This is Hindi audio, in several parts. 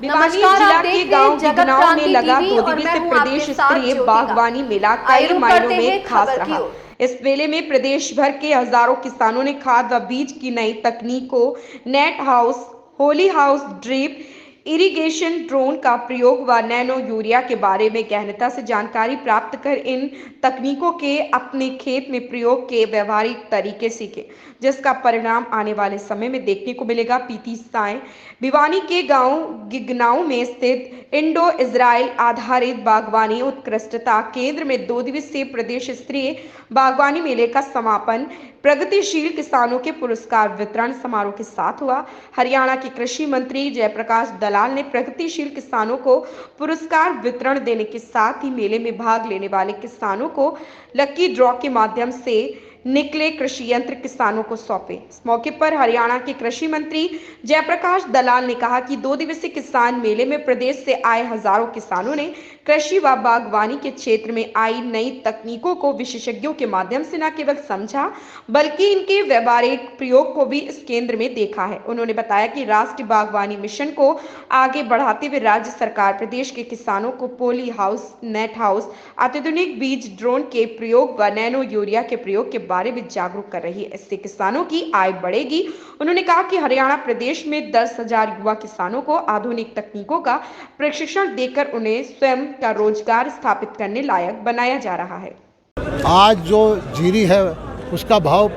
भिवानी जिला के गांव गिगनाव में लगा 2 दिवसीय प्रदेश स्तरीय बागवानी मेला कई मायनों में खास रहा। इस मेले में प्रदेश भर के हजारों किसानों ने खाद व बीज की नई तकनीकों, net house, Holi house drip irrigation, drone का प्रयोग व नैनो यूरिया के बारे में गहनता से जानकारी प्राप्त कर इन तकनीकों के अपने खेत में प्रयोग के व्यवहारिक तरीके सीखे, जिसका परिणाम आने वाले समय में देखने को मिलेगा। पीती साय भिवानी के गांव गिगनाव में स्थित इंडो इजराइल आधारित बागवानी उत्कृष्टता केंद्र में 2 दिवसीय प्रदेश स्तरीय बागवानी मेले का समापन प्रगतिशील किसानों के पुरस्कार वितरण समारोह के साथ हुआ। हरियाणा के कृषि मंत्री जयप्रकाश दलाल ने प्रगतिशील किसानों को पुरस्कार वितरण देने के साथ ही मेले में भाग लेने वाले किसानों को लकी ड्रॉ के माध्यम से निकले कृषि यंत्र किसानों को सौंपे। इस मौके पर हरियाणा के कृषि मंत्री जयप्रकाश दलाल ने कहा कि 2 दिवसीय किसान मेले में प्रदेश से आए हजारों किसानों ने कृषि व बागवानी के क्षेत्र में आई नई तकनीकों को विशेषज्ञों के माध्यम से न केवल समझा बल्कि इनके व्यवहारिक प्रयोग को भी इस केंद्र में देखा है। उन्होंने बताया कि राष्ट्रीय बागवानी मिशन को आगे बढ़ाते हुए राज्य सरकार प्रदेश के किसानों को पॉली हाउस, नेट हाउस, अत्याधुनिक बीज, ड्रोन के प्रयोग व नैनो यूरिया के प्रयोग के बारे में जागरूक कर रही है। इससे किसानों की आय बढ़ेगी। उन्होंने कहा कि हरियाणा प्रदेश में 10,000 युवा किसानों को आधुनिक तकनीकों का प्रशिक्षण देकर उन्हें स्वयं का रोजगार स्थापित करने लायक बनाया जा रहा है। आज जो जीरी है उसका भाव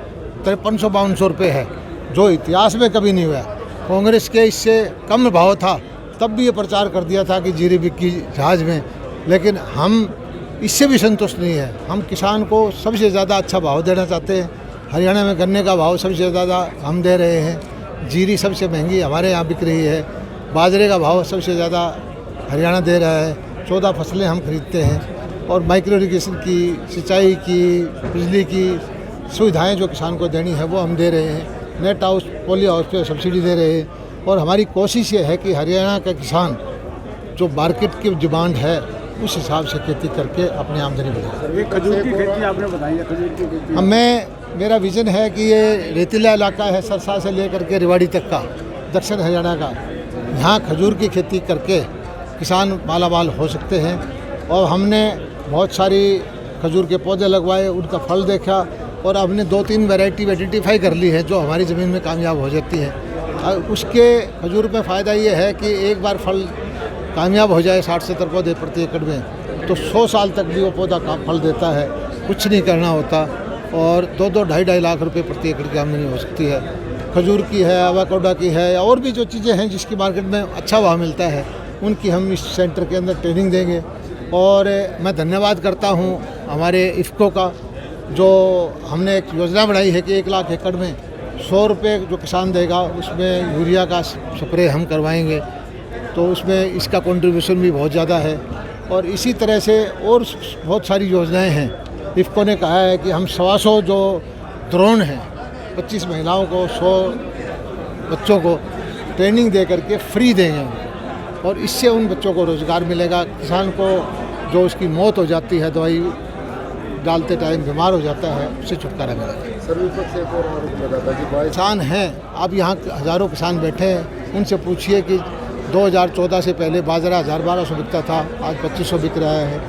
5300-5200 रुपये है, जो इतिहास में कभी नहीं हुआ। कांग्रेस के इससे कम भाव था, तब भी ये प्रचार कर दिया था कि जीरी बिकी जहाज में, लेकिन हम इससे भी संतुष्ट नहीं है। हम किसान को सबसे ज़्यादा अच्छा भाव देना चाहते हैं। हरियाणा में गन्ने का भाव सबसे ज़्यादा हम दे रहे हैं, जीरी सबसे महंगी हमारे यहाँ बिक रही है, बाजरे का भाव सबसे ज़्यादा हरियाणा दे रहा है, 14 फसलें हम खरीदते हैं और माइक्रो इरिगेशन की, सिंचाई की, बिजली की सुविधाएं जो किसान को देनी है वो हम दे रहे हैं। नेट हाउस, पॉली हाउस पे सब्सिडी दे रहे हैं और हमारी कोशिश ये है कि हरियाणा का किसान जो मार्केट की डिमांड है उस हिसाब से खेती करके अपनी आमदनी बढ़ाए। ये खजूर की खेती आपने बताई है, खजूर की खेती मेरा विज़न है कि ये रेतीला इलाका है, सरसा से लेकर के रेवाड़ी तक का, दक्षिण हरियाणा का, यहाँ खजूर की खेती करके किसान मालामाल हो सकते हैं। और हमने बहुत सारी खजूर के पौधे लगवाए, उनका फल देखा और हमने 2-3 वैरायटी आइडेंटिफाई कर ली है जो हमारी ज़मीन में कामयाब हो जाती है। उसके खजूर में फ़ायदा ये है कि एक बार फल कामयाब हो जाए 60-70 पौधे प्रति एकड़ में तो 100 साल तक भी वो पौधा फल देता है, कुछ नहीं करना होता और 2-2, 2.5 लाख रुपए प्रति एकड़ की आमदनी हो सकती है। खजूर की है, एवोकाडो की है और भी जो चीज़ें हैं जिसकी मार्केट में अच्छा भाव मिलता है उनकी हम इस सेंटर के अंदर ट्रेनिंग देंगे। और मैं धन्यवाद करता हूँ हमारे इफ़को का, जो हमने एक योजना बनाई है कि 1 लाख एकड़ में 100 रुपये जो किसान देगा उसमें यूरिया का स्प्रे हम करवाएंगे, तो उसमें इसका कंट्रीब्यूशन भी बहुत ज़्यादा है। और इसी तरह से और बहुत सारी योजनाएं हैं। इफ़को ने कहा है कि हम 125 जो ड्रोन हैं 25 महिलाओं को, 100 बच्चों को ट्रेनिंग दे करके फ्री देंगे और इससे उन बच्चों को रोज़गार मिलेगा। किसान को जो उसकी मौत हो जाती है, दवाई डालते टाइम बीमार हो जाता है, उससे छुटकारा मिलेगा। सर विपक्ष से एक और आरोप लगाता है कि किसान हैं, अब यहाँ हज़ारों किसान बैठे हैं, उनसे पूछिए कि 2014 से पहले बाजरा 1000-1200 बिकता था, आज 2500 बिक रहा है।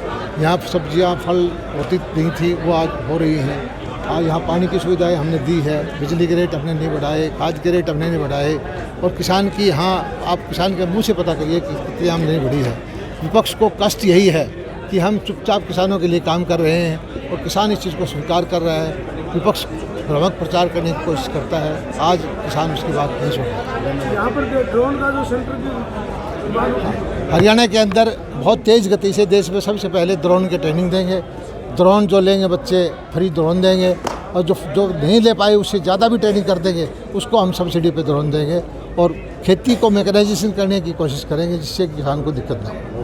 यहाँ सब्जियाँ, फल होती नहीं थी, वो आज हो रही हैं। आज यहाँ पानी की सुविधाएं हमने दी है, बिजली के रेट हमने नहीं बढ़ाए, खाद के रेट हमने नहीं बढ़ाए और किसान की, हाँ आप किसान के मुंह से पता करिए कि कितनी आमदनी बढ़ी है। विपक्ष को कष्ट यही है कि हम चुपचाप किसानों के लिए काम कर रहे हैं और किसान इस चीज़ को स्वीकार कर रहा है। विपक्ष भ्रामक प्रचार करने की कोशिश करता है, आज किसान उसकी बात नहीं सुन रहा। यहाँ पर ड्रोन का जो सेंटर हरियाणा के अंदर बहुत तेज़ गति से देश में सबसे पहले ड्रोन की ट्रेनिंग देंगे। ड्रोन जो लेंगे बच्चे फ्री ड्रोन देंगे और जो नहीं ले पाए उससे ज़्यादा भी ट्रेनिंग कर देंगे, उसको हम सब्सिडी पे ड्रोन देंगे और खेती को मैकेनाइजेशन करने की कोशिश करेंगे जिससे किसान को दिक्कत ना हो।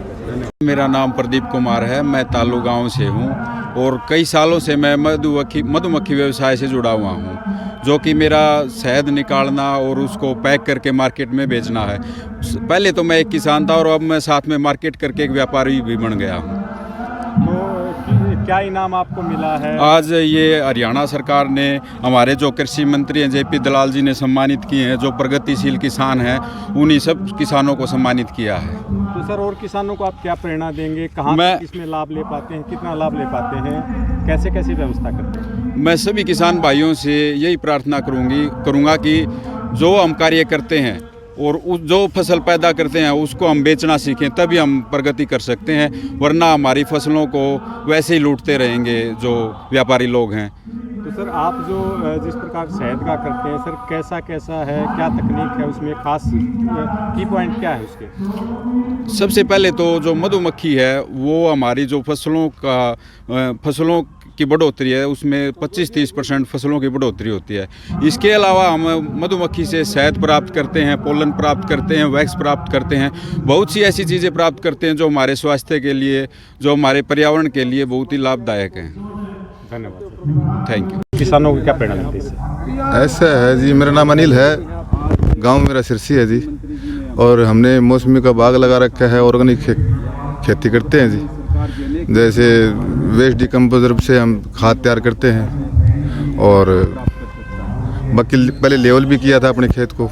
मेरा नाम प्रदीप कुमार है, मैं तालू गांव से हूं और कई सालों से मैं मधुमक्खी व्यवसाय से जुड़ा हुआ हूं, जो कि मेरा शहद निकालना और उसको पैक करके मार्केट में बेचना है। पहले तो मैं एक किसान था और अब मैं साथ में मार्केट करके एक व्यापारी भी बन गया हूं। तो क्या इनाम आपको मिला है? आज ये हरियाणा सरकार ने हमारे जो कृषि मंत्री हैं JP दलाल जी ने सम्मानित किए हैं। जो प्रगतिशील किसान हैं उन्हीं सब किसानों को सम्मानित किया है। तो सर और किसानों को आप क्या प्रेरणा देंगे? कहाँ तक इसमें लाभ ले पाते हैं, कितना लाभ ले पाते हैं, कैसे कैसी व्यवस्था करते हैं? मैं सभी किसान भाइयों से यही प्रार्थना करूँगा कि जो हम कार्य करते हैं और जो फसल पैदा करते हैं उसको हम बेचना सीखें, तभी हम प्रगति कर सकते हैं, वरना हमारी फसलों को वैसे ही लूटते रहेंगे जो व्यापारी लोग हैं। तो सर आप जो जिस प्रकार शहद का करते हैं सर, कैसा कैसा है, क्या तकनीक है उसमें, खास की पॉइंट क्या है उसके? सबसे पहले तो जो मधुमक्खी है वो हमारी जो फसलों की बढ़ोतरी है उसमें 25-30% फसलों की बढ़ोतरी होती है। इसके अलावा हम मधुमक्खी से शहद प्राप्त करते हैं, पोलन प्राप्त करते हैं, वैक्स प्राप्त करते हैं, बहुत सी ऐसी चीज़ें प्राप्त करते हैं जो हमारे स्वास्थ्य के लिए, जो हमारे पर्यावरण के लिए बहुत ही लाभदायक हैं। धन्यवाद। Thank you. किसानों को क्या प्रेरणा देती है? ऐसा है जी, मेरा नाम अनिल है, गांव मेरा सिरसी है जी, और हमने मौसमी का बाग लगा रखा है, ऑर्गेनिक खेती करते हैं जी। जैसे वेस्ट डिकम्पोजर से हम खाद तैयार करते हैं, और बाकी पहले लेवल भी किया था अपने खेत को।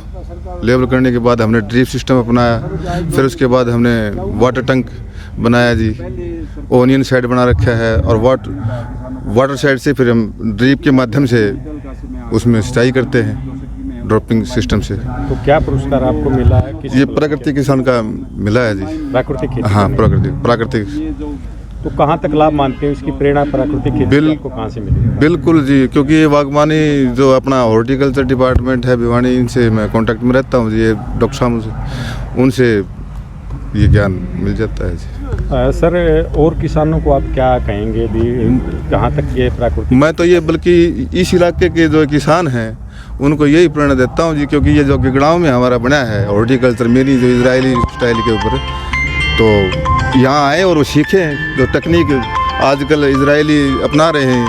लेवल करने के बाद हमने ड्रिप सिस्टम अपनाया, फिर उसके बाद हमने वाटर टैंक बनाया जी, ओनियन साइड बना रखा है, और वाटर साइड से फिर हम ड्रिप के माध्यम से उसमें सिंचाई करते हैं ड्रॉपिंग सिस्टम से। तो क्या पुरस्कार आपको मिला है? ये प्राकृतिक किसान का मिला है जी। प्राकृतिक खेती? हाँ, प्राकृतिक। तो कहाँ तक लाभ मानते हैं इसकी प्रेरणा प्राकृतिक खेती आपको कहाँ से मिली? बिल्कुल जी, क्योंकि ये बागवानी जो अपना हॉर्टिकल्चर डिपार्टमेंट है भिवानी, इनसे मैं कांटेक्ट में रहता हूँ जी। ये डॉक्टर साहब उनसे ये ज्ञान मिल जाता है जी। सर और किसानों को आप क्या कहेंगे भी, कहाँ तक ये प्राकृतिक? मैं तो ये बल्कि इस इलाके के जो किसान हैं उनको यही प्रेरणा देता हूँ जी, क्योंकि ये जो गिगड़ांव में हमारा बना है हॉर्टिकल्चर, मेरी जो इजरायली स्टाइल के ऊपर, तो यहाँ आए और वो सीखें जो तकनीक आजकल इजरायली अपना रहे हैं।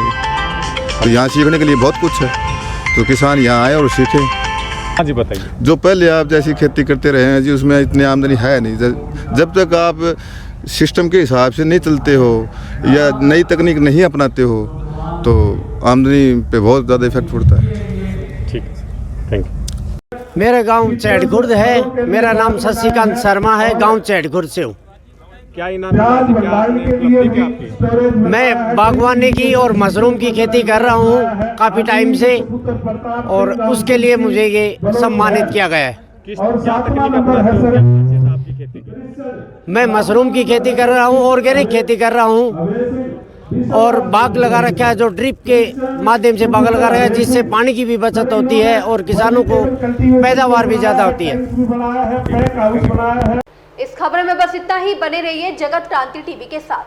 तो यहाँ सीखने के लिए बहुत कुछ है, तो किसान यहाँ आए और सीखें। हाँ जी, बताइए। जो पहले आप जैसी खेती करते रहे हैं जी, उसमें इतनी आमदनी है नहीं। जब तक आप सिस्टम के हिसाब से नहीं चलते हो या नई तकनीक नहीं अपनाते हो तो आमदनी पे बहुत ज़्यादा इफेक्ट पड़ता है। ठीक है, थैंक यू। मेरा गांव चैटखुर्द है, मेरा नाम शशिकांत शर्मा है, गांव चैटखुर्द से हूँ। क्या इनाम आपकी? मैं बागवानी की और मशरूम की खेती कर रहा हूँ काफ़ी टाइम से, और उसके लिए मुझे ये सम्मानित किया गया है। क्या तकनीक अपनाते हो आपकी खेती की? मैं मशरूम की खेती कर रहा हूँ, ऑर्गेनिक खेती कर रहा हूँ, और बाग लगा रखा है जो ड्रिप के माध्यम से बाग लगा रखा है, जिससे पानी की भी बचत होती है और किसानों को पैदावार भी ज़्यादा होती है। इस खबर में बस इतना ही। बने रहिए जगत क्रांति टीवी के साथ।